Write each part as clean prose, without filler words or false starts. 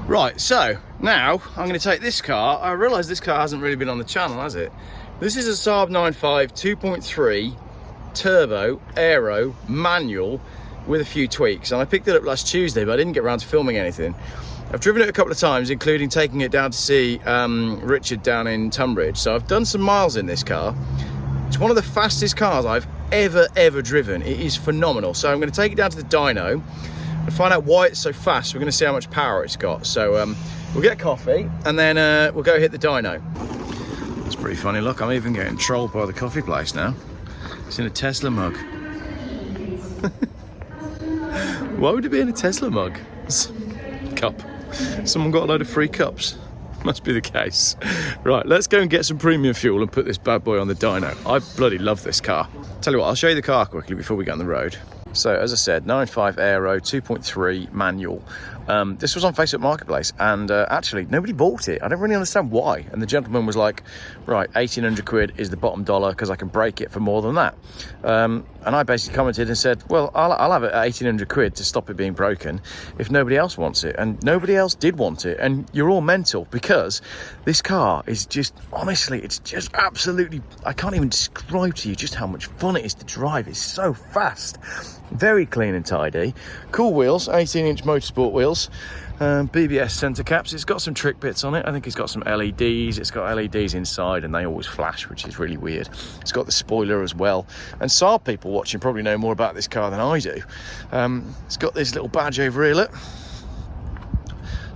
Right, so now I'm going to take this car. I realise this car hasn't really been on the channel, has it? This is a Saab 9.5 2.3 turbo aero manual with a few tweaks, and I picked it up last Tuesday, but I didn't get around to filming anything. I've driven it a couple of times, including taking it down to see Richard down in Tunbridge, so I've done some miles in this car. It's one of the fastest cars I've ever driven. It is phenomenal. So I'm going to take it down to the dyno and find out why it's so fast. We're going to see how much power it's got. So we'll get coffee and then we'll go hit the dyno. It's pretty funny. Look, I'm even getting trolled by the coffee place now. It's in a Tesla mug. Why would it be in a Tesla mug? Cup. Someone got a load of free cups. Must be the case. Right, let's go and get some premium fuel and put this bad boy on the dyno. I bloody love this car. Tell you what, I'll show you the car quickly before we get on the road. So, as I said, 9.5 Aero, 2.3 manual. This was on Facebook Marketplace, and actually, nobody bought it. I don't really understand why. And the gentleman was like, right, 1,800 quid is the bottom dollar, because I can break it for more than that. And I basically commented and said, well, I'll have it at 1,800 quid to stop it being broken if nobody else wants it. And nobody else did want it. And you're all mental, because this car is just, honestly, it's just absolutely, I can't even describe to you just how much fun it is to drive. It's so fast. Very clean and tidy. Cool wheels, 18-inch motorsport wheels. BBS centre caps. It's got some trick bits on it. I think it's got some LEDs. It's got LEDs inside and they always flash, which is really weird. It's got the spoiler as well. And Saab people watching probably know more about this car than I do. It's got this little badge over here, look.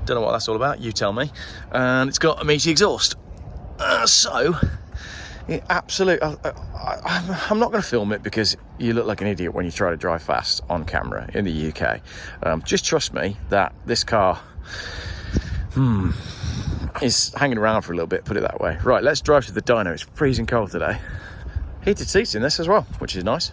Don't know what that's all about, you tell me. And it's got a meaty exhaust. I'm not going to film it because you look like an idiot when you try to drive fast on camera in the UK. Just trust me that this car is hanging around for a little bit, put it that way. Right, let's drive to the dyno. It's freezing cold today. Heated seats in this as well, which is nice.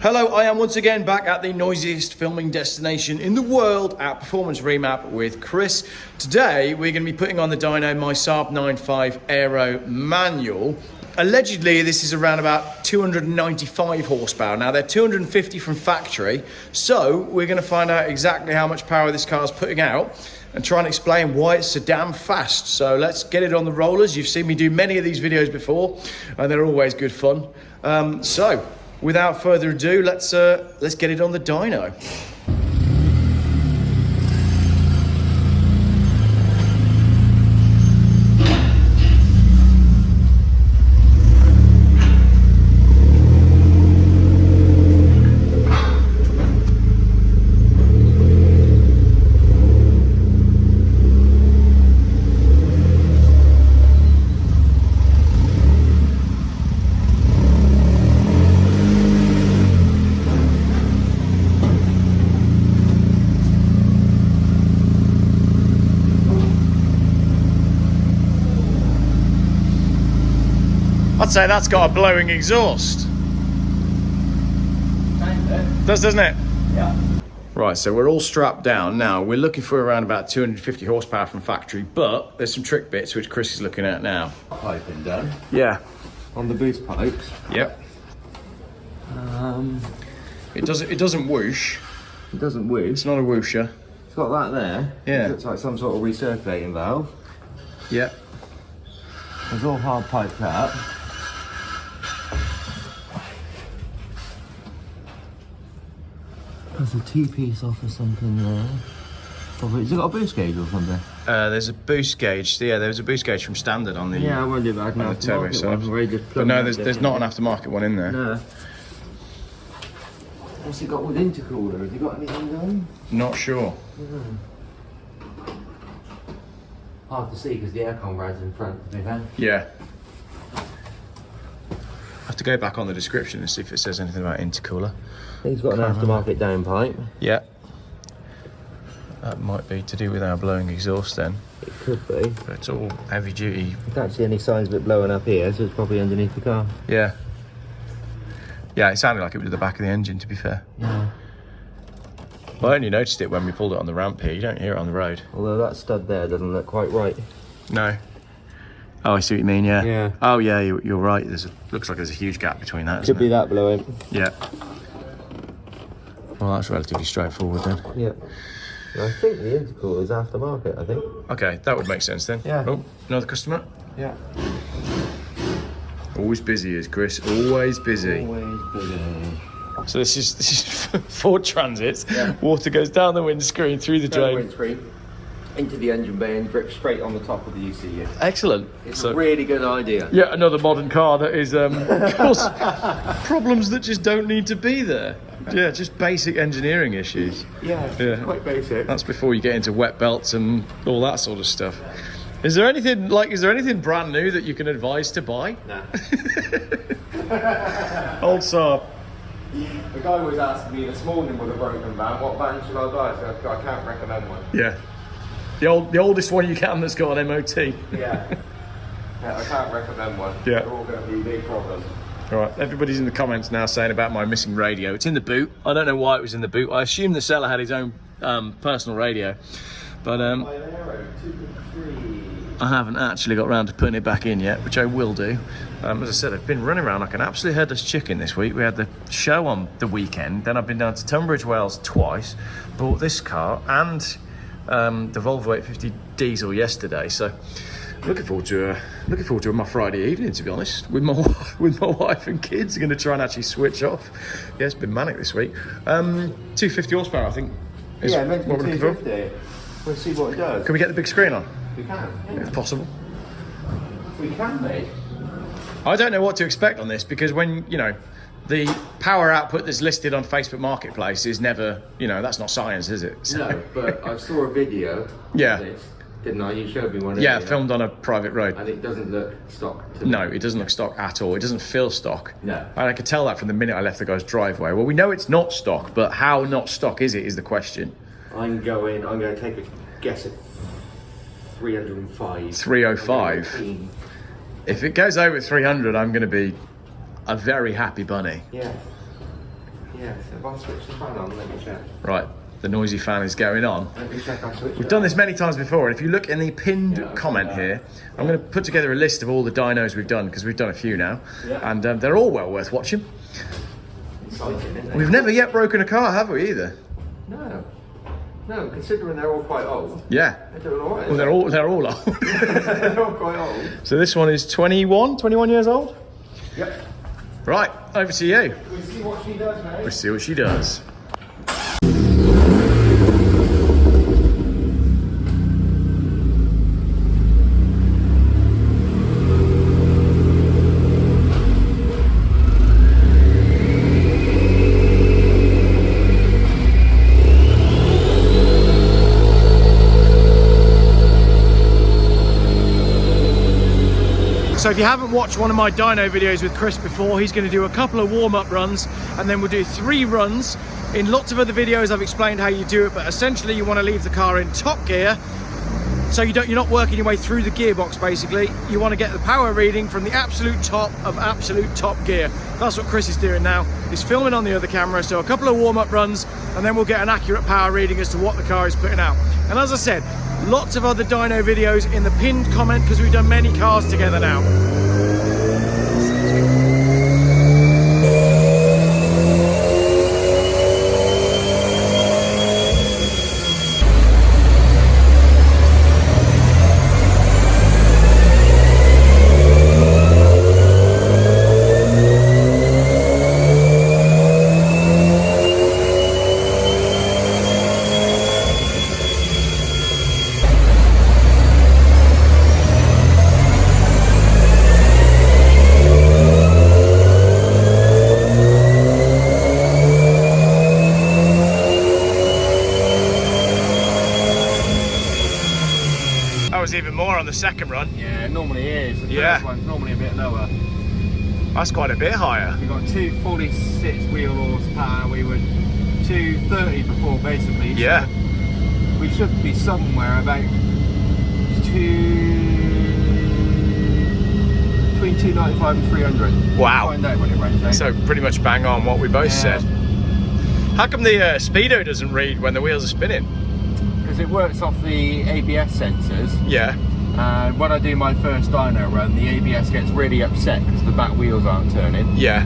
Hello, I am once again back at the noisiest filming destination in the world at Performance Remap with Chris. Today, we're going to be putting on the dyno my Saab 9.5 Aero manual. Allegedly, this is around about 295 horsepower. Now, they're 250 from factory, so we're going to find out exactly how much power this car is putting out and try and explain why it's so damn fast. So let's get it on the rollers. You've seen me do many of these videos before, and they're always good fun. So, without further ado, let's get it on the dyno. I'd say that's got a blowing exhaust. Doesn't it? Yeah. Right, so we're all strapped down now. We're looking for around about 250 horsepower from factory, but there's some trick bits which Chris is looking at now. Piping done. Yeah. On the boost pipes. Yep. It doesn't whoosh. It doesn't whoosh. It's not a whoosher. It's got that there. Yeah. It looks like some sort of recirculating valve. Yep. It's all hard piped up. There's a T-piece off or something there. Has it got a boost gauge or something? There's a boost gauge. Yeah, there's a boost gauge from standard on the I wondered about an aftermarket one where you just but no, there's not an aftermarket one in there. No. What's it got with intercooler? Has it got anything going? Not sure. Hard to see because the aircon rad's in front, to be fair. Yeah. I have to go back on the description and see if it says anything about intercooler. I think it's got an aftermarket downpipe. Yeah. That might be to do with our blowing exhaust then. It could be. But it's all heavy duty. I can't see any signs of it blowing up here, so it's probably underneath the car. Yeah. Yeah, it sounded like it was at the back of the engine, to be fair. Yeah. Well, I only noticed it when we pulled it on the ramp here. You don't hear it on the road. Although that stud there doesn't look quite right. No. Oh, I see what you mean, yeah. Yeah. Oh, yeah, you're right. Looks like there's a huge gap between that, Could be that blowing. Yeah. Well, that's relatively straightforward then. Yeah. And I think the intercooler is aftermarket, I think. Okay, that would make sense then. Yeah. Oh, another customer. Yeah. Always busy is Chris. Always busy. Always busy. So this is Ford Transits. Yeah. Water goes down the windscreen, through the drain. Windscreen, into the engine bay and drips straight on the top of the ECU. Excellent. It's a really good idea. Yeah, another modern car that is cause problems that just don't need to be there. Yeah, just basic engineering issues. Yeah, quite basic. That's before you get into wet belts and all that sort of stuff. Is there anything brand new that you can advise to buy? Nah. Old Saab. The guy was asking me this morning with a broken van, what van should I buy? So I can't recommend one. Yeah. The oldest one you can that's got an MOT. Yeah, I can't recommend one. Yeah. They're all going to be big problems. All right, everybody's in the comments now saying about my missing radio. It's in the boot. I don't know why it was in the boot. I assume the seller had his own personal radio, but I haven't actually got around to putting it back in yet, which I will do. As I said, I've been running around like an absolute headless chicken this week. We had the show on the weekend, then I've been down to Tunbridge Wells twice, bought this car and the Volvo 850 diesel yesterday. So looking forward to my Friday evening, to be honest, with my wife and kids. Are going to try and actually switch off. Yeah, it's been manic this week. 250 horsepower, I think. Is meant to be what we're looking for. 250. We'll see what it does. Can we get the big screen on? We can. Yeah. If possible. We can, mate. I don't know what to expect on this because when, the power output that's listed on Facebook Marketplace is never, that's not science, is it? So, No, but I saw a video Yeah. of this, didn't I? You showed me one yeah, earlier. filmed on a private road. And it doesn't look stock to me. No, it doesn't look stock at all. It doesn't feel stock. No. And I could tell that from the minute I left the guy's driveway. Well, we know it's not stock, but how not stock is it is the question. I'm going to take a guess at 305. 305. If it goes over 300, I'm going to be a very happy bunny. Yeah. Yeah, so if I switch the fan on, let me check. Right, the noisy fan is going on. Let me check, I'll switch We've it done on. this many times before, and if you look in the pinned comment here, I'm going to put together a list of all the dynos we've done, because we've done a few now, and they're all well worth watching. Exciting, isn't it? We've never yet broken a car, have we, either? No, considering they're all quite old. Yeah. They're doing all right. Well, they're all old. They're all quite old. So this one is 21 years old? Yep. Right, over to you. We'll see what she does, mate. We'll see what she does. So if you haven't watched one of my dyno videos with Chris before, he's going to do a couple of warm-up runs and then we'll do 3 runs. In lots of other videos I've explained how you do it, but essentially you want to leave the car in top gear so you're not working your way through the gearbox basically. You want to get the power reading from the absolute top of absolute top gear. That's what Chris is doing now. He's filming on the other camera, so a couple of warm-up runs and then we'll get an accurate power reading as to what the car is putting out. And as I said, lots of other dyno videos in the pinned comment because we've done many cars together now. Even more on the second run. Yeah, it normally is. The Yeah. first one's normally a bit lower. That's quite a bit higher. We've got 246 wheel horsepower. We were 230 before basically. Yeah. So we should be somewhere about between 295 and 300. Wow. We'll find out when it runs out. So pretty much bang on what we both Yeah. said. How come the speedo doesn't read when the wheels are spinning? Because it works off the ABS sensors. Yeah. And when I do my first dyno run, the ABS gets really upset because the back wheels aren't turning. Yeah.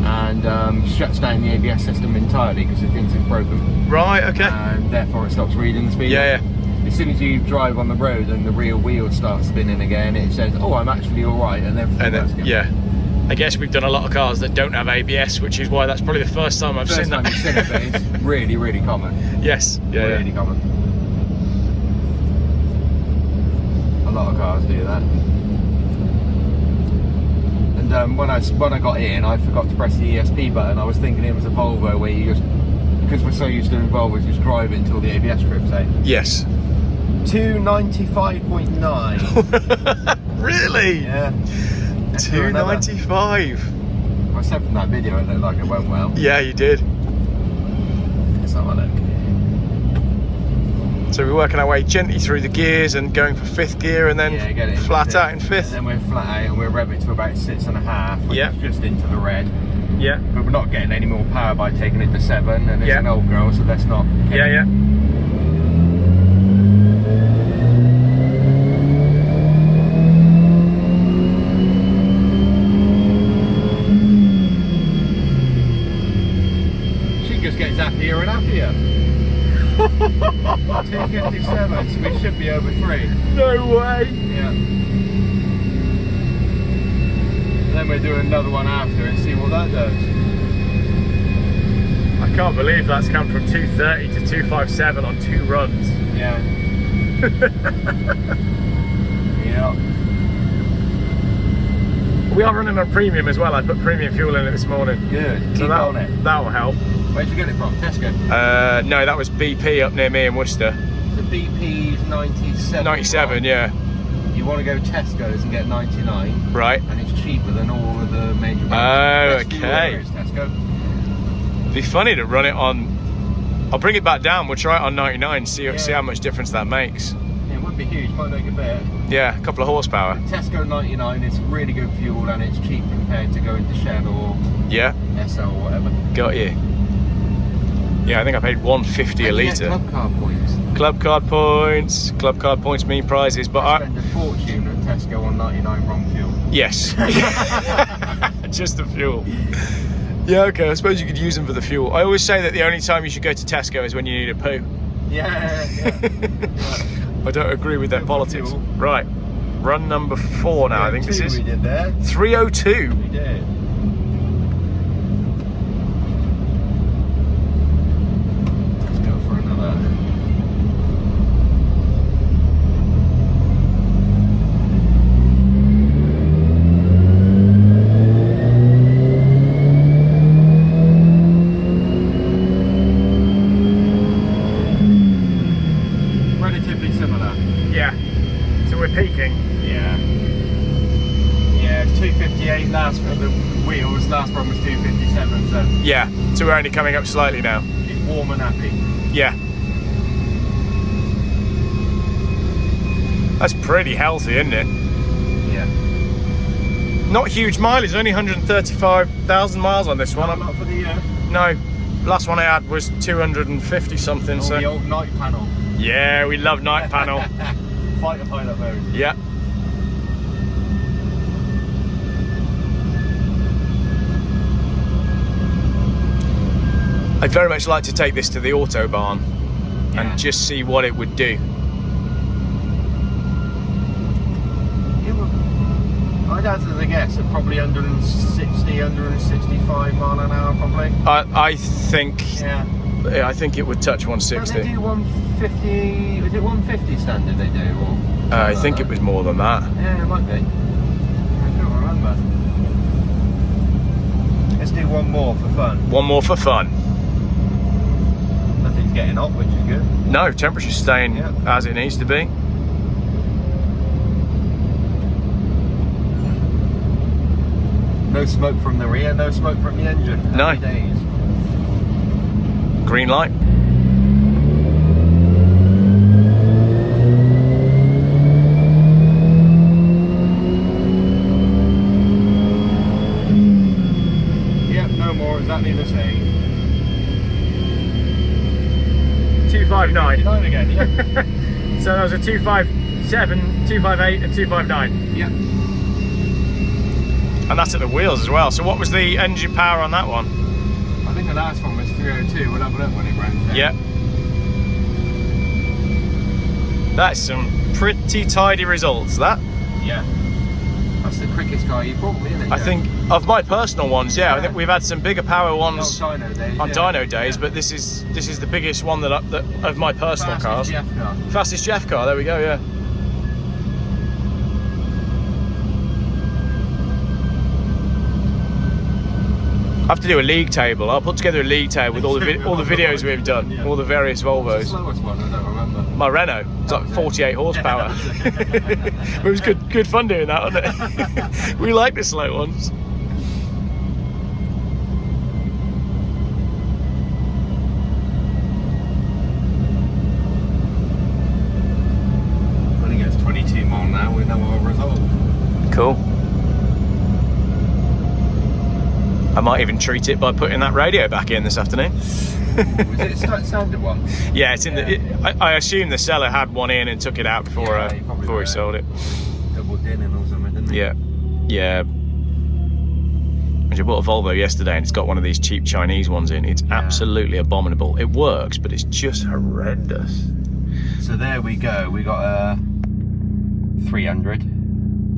and shuts down the ABS system entirely because it thinks it's broken. Right, okay. And therefore it stops reading the speed. Yeah, As soon as you drive on the road and the rear wheels start spinning again, it says, "Oh, I'm actually all right," and then yeah. I guess we've done a lot of cars that don't have ABS, which is why that's probably the first time I've seen that. First time you've seen it, but it's really, really common. Yes, yeah, really common. A lot of cars do that. And when I got in, I forgot to press the ESP button. I was thinking it was a Volvo where you just, because we're so used to doing Volvos, just drive it until the ABS trips out. Yes. 295.9. Really? Yeah. 295. I said from that video it looked like it went well. Yeah, you did. Let's have a look. So we're working our way gently through the gears and going for 5th gear and then flat out in 5th. Then we're flat out and we're revving to about 6.5, which is just into the red. Yeah. But we're not getting any more power by taking it to 7, and it's an old girl, so let's not. Yeah. She just gets happier and happier. 257, so we should be over 3. No way. Yeah. Then we'll do another one after and see what that does. I can't believe that's come from 230 to 257 on 2 runs. Yeah. Yeah. We are running on premium as well. I put premium fuel in it this morning. Good. So Keep on it. That'll help. Where'd you get it from? Tesco? No, that was BP up near me in Worcester. The BP's 97. 97, yeah. You want to go Tesco's and get 99. Right. And it's cheaper than all of the major Oh, brands. okay. Tesco. It'd be funny to run it on. I'll bring it back down. We'll try it on 99. See how much difference that makes. Yeah, it would be huge. Might make a bit. Yeah, a couple of horsepower. Tesco 99 is really good fuel and it's cheap compared to going to Shell or SL or whatever. Got you. Yeah, I think I paid 150 a litre. Club card points. Club card points mean prizes, but I spend a fortune at Tesco on 99 wrong fuel. Yes. Just the fuel. Yeah, okay, I suppose you could use them for the fuel. I always say that the only time you should go to Tesco is when you need a poo. Yeah. I don't agree with their politics. Fuel. Right, run number 4 now, I think this is. We did there. 302. We did. Let's go for another. Relatively similar. Yeah, so we're peaking. Yeah. Yeah, 258 last for the wheels, last one was 257, so Yeah, so we're only coming up slightly now. she's warm and happy. Yeah. That's pretty healthy, isn't it? Yeah. Not huge mileage, only 135,000 miles on this one. Not for the year. No, last one I had was 250 something. Oh, So the old night panel. yeah, we love night panel. Fighter pilot mode. Yeah. I'd very much like to take this to the Autobahn and just see what it would do. I'd hazard a guess at probably 160, 165 mile an hour probably. I think Yeah. I think it would touch Don't 160. they do 150, is it 150 standard they do? Or I think it was more than that. Yeah, it might be. I can't remember. Let's do one more for fun. One more for fun. Nothing's getting hot, which is good. No, temperature's staying Yeah. as it needs to be. No smoke from the rear, no smoke from the engine. No. Happy days. Green light. Yep, no more, exactly the same. 259. 59 again, yeah. So that was a 257, 258 and 259. Yep. And that's at the wheels as well. So what was the engine power on that one? I think the last one was 302. We'll have a look when it runs out. Yeah. That's some pretty tidy results, that. Yeah. That's the quickest car you brought me, isn't it? I think of my personal ones, yeah. I think we've had some bigger power ones dyno days, on dyno days, but this is the biggest one that of my personal cars. Geoff car. Fastest Geoff car. There we go. Yeah. I have to do a league table. I'll put together a league table with all the videos we've done, all the various Volvos. The slowest one, I don't remember. My Renault, it's like 48 horsepower. It was good fun doing that, wasn't it? We like the slow ones. When it gets 22 mile now, we know our result. Cool. I might even treat it by putting that radio back in this afternoon. Was it a standard one? Yeah, it's in the. I assume the seller had one in and took it out before he sold it. Double dinning or something, didn't he? Yeah. I bought a Volvo yesterday and it's got one of these cheap Chinese ones in. It's absolutely abominable. It works, but it's just horrendous. So there we go. We got a 300,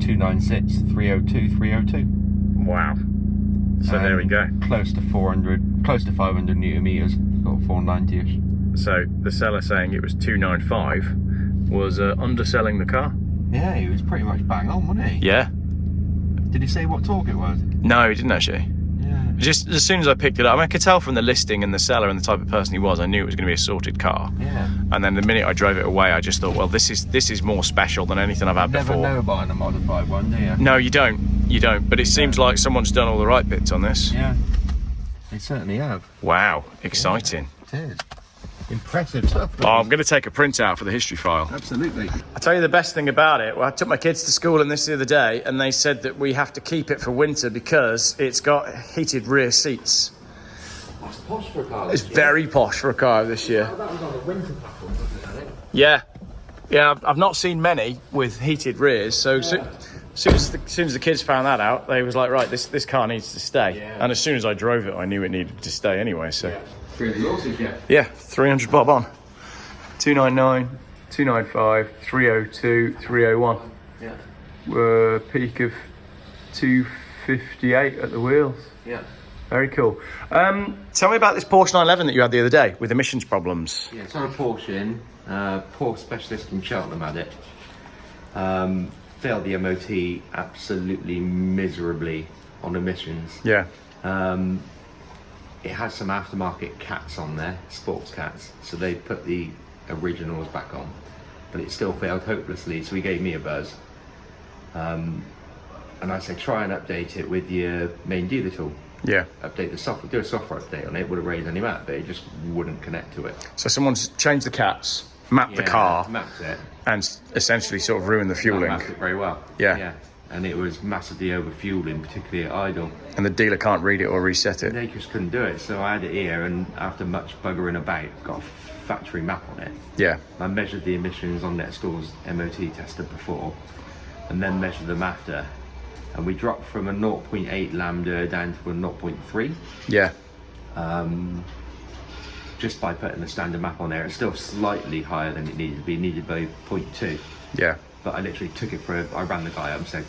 296, 302, 302. Wow. So there we go. Close to 400, close to 500 newton meters. Got 490ish. So the seller saying it was 295 was underselling the car. Yeah, he was pretty much bang on, wasn't he? Yeah. Did he say what torque it was? No, he didn't actually. Yeah. Just as soon as I picked it up, I could tell from the listing and the seller and the type of person he was, I knew it was going to be a sorted car. Yeah. And then the minute I drove it away, I just thought, well, this is more special than anything I've had before. Never know buying a modified one, do you? No, you don't. You don't. But it seems like someone's done all the right bits on this. Yeah. They certainly have. Wow, exciting. Yeah, it is. Impressive stuff. Oh, I'm going to take a print out for the history file. Absolutely. I'll tell you the best thing about it. Well, I took my kids to school in this the other day, and they said that we have to keep it for winter because it's got heated rear seats. That's posh for a car. It's very posh for a car this year. That was on the winter platform, wasn't it? Yeah. I've not seen many with heated rears, so as soon as the kids found that out, they was like, right, this car needs to stay. Yeah. And as soon as I drove it, I knew it needed to stay anyway. So. Yeah. 300 horses, yeah. Yeah, 300 bob on. 299, 295, 302, 301. Yeah. Peak of 258 at the wheels. Yeah. Very cool. Tell me about this Porsche 911 that you had the other day with emissions problems. Yeah, it's on a Porsche. Porsche specialist from Cheltenham had it. Failed the MOT absolutely miserably on emissions. Yeah. It has some aftermarket cats on there, sports cats, so they put the originals back on, but it still failed hopelessly, so he gave me a buzz. And I said, try and update it with your main dealer tool. Yeah. Update the software, do a software update on it, would have raised any map, but it just wouldn't connect to it. So someone's changed the cats, mapped the car, mapped it, and essentially sort of ruined the fueling. mapped it very well. Yeah. And it was massively over fueling, particularly at idle. And the dealer can't read it or reset it. They just couldn't do it, so I had it here, and after much buggering about, got a factory map on it. Yeah. I measured the emissions on Netscore's MOT tester before, and then measured them after, and we dropped from a 0.8 lambda down to a 0.3. Yeah. Just by putting the standard map on there. It's still slightly higher than it needed to be, needed by 0.2. Yeah. But I literally took it I ran the guy up and said,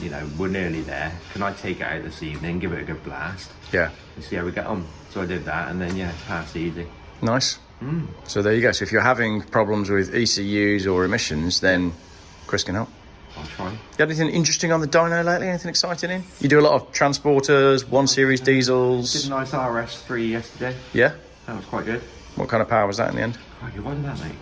you know, we're nearly there. Can I take it out this evening, give it a good blast? Yeah. And see how we get on. So I did that, and then, yeah, passed easy. Nice. So there you go. So if you're having problems with ECUs or emissions, then Chris can help. I'll try. You had anything interesting on the dyno lately? Anything exciting in? You do a lot of transporters, 1 Series diesels. Did a nice RS3 yesterday. Yeah? That was quite good. What kind of power was that in the end? Crikey, what did that make?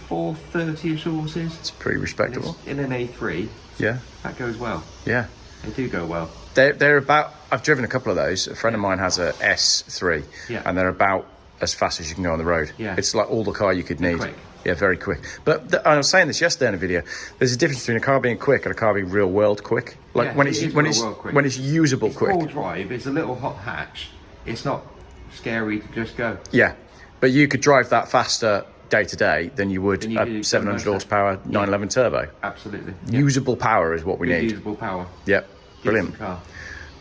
430-ish horses. It's pretty respectable. In an A3, Yeah. that goes well. Yeah. They do go well. They're about, I've driven a couple of those. A friend of mine has a S3, Yeah. and they're about as fast as you can go on the road. Yeah. It's like all the car you could need. Quick. Yeah, very quick. But I was saying this yesterday in a video. There's a difference between a car being quick and a car being real world quick. Like Yeah, when it it's is when real it's world quick. when it's usable It's quick. full drive, it's a little hot hatch. It's not scary to just go. Yeah, but you could drive that faster day to day than you would Than you a do 700 commercial. horsepower 911 turbo. Absolutely. Usable power is what we need. Usable power. Yep, brilliant. Decent car.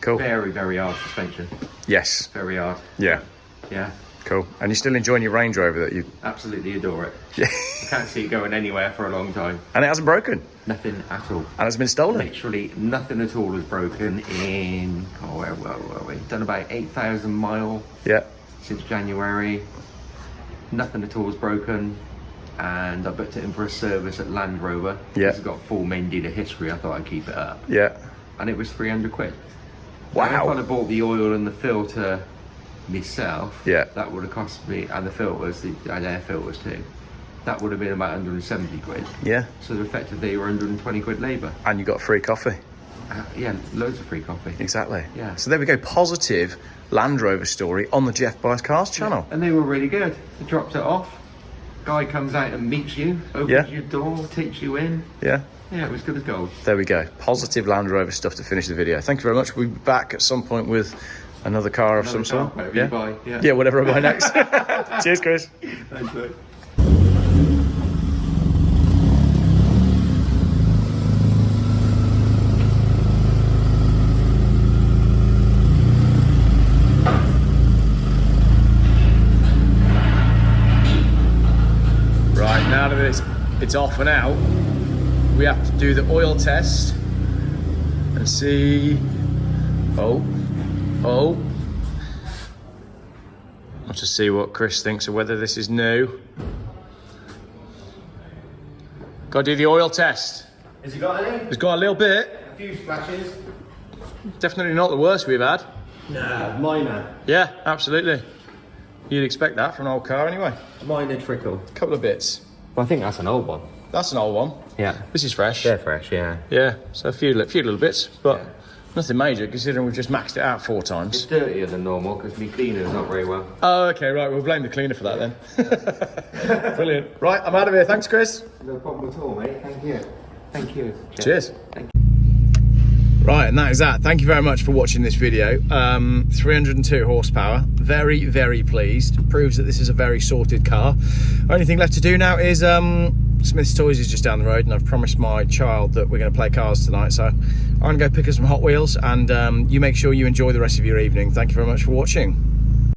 Cool. Very, very hard suspension. Yes. Very hard. Yeah. Yeah. Cool. And you're still enjoying your Range Rover that you... Absolutely adore it. Yeah. I can't see it going anywhere for a long time. And it hasn't broken. Nothing at all. And it's been stolen. Literally nothing at all has broken in, where were we? Done about 8,000 mile Yeah. since January. Nothing at all has broken. And I booked it in for a service at Land Rover. Yeah. It's got full main dealer history. I thought I'd keep it up. Yeah. And it was 300 quid. Wow. Now, if I'd have bought the oil and the filter myself, Yeah. that would have cost me, and the filters, and air filters too, that would have been about 170 quid. Yeah. So effectively, you're 120 quid labour. And you got free coffee. Yeah, loads of free coffee. Exactly. Yeah. So there we go. Positive Land Rover story on the Geoff Buys Cars channel. And they were really good. They dropped it off. Guy comes out and meets you, opens Yeah. your door, takes you in. Yeah. Yeah, it was good as gold. There we go. Positive Land Rover stuff to finish the video. Thank you very much. We'll be back at some point with another car of some sort. Whatever you buy. Yeah. Yeah, whatever I buy next. Cheers, Chris. Thanks, mate. Right, now that it's off and out, we have to do the oil test and see. Oh. I'll just see what Chris thinks of whether this is new. Got to do the oil test. Has he got any? It's got a little bit. A few splashes. Definitely not the worst we've had. No, minor. Yeah, absolutely. You'd expect that from an old car anyway. Minor trickle. A couple of bits. Well, I think that's an old one. That's an old one. Yeah. This is fresh. They're fresh, yeah. Yeah, so a few little bits, but Yeah. nothing major considering we've just maxed it out 4 It's times. dirtier than normal because my cleaner's not very well. Oh, okay, right, we'll blame the cleaner for that then. Brilliant. Right, I'm out of here. Thanks, Chris. No problem at all, mate. Thank you. Thank you. Jeff. Cheers. Thank Right, and that is that. Thank you very much for watching this video. 302 horsepower. Very, very pleased. Proves that this is a very sorted car. Only thing left to do now is Smith's Toys is just down the road, and I've promised my child that we're going to play cars tonight. So I'm going to go pick up some Hot Wheels, and you make sure you enjoy the rest of your evening. Thank you very much for watching.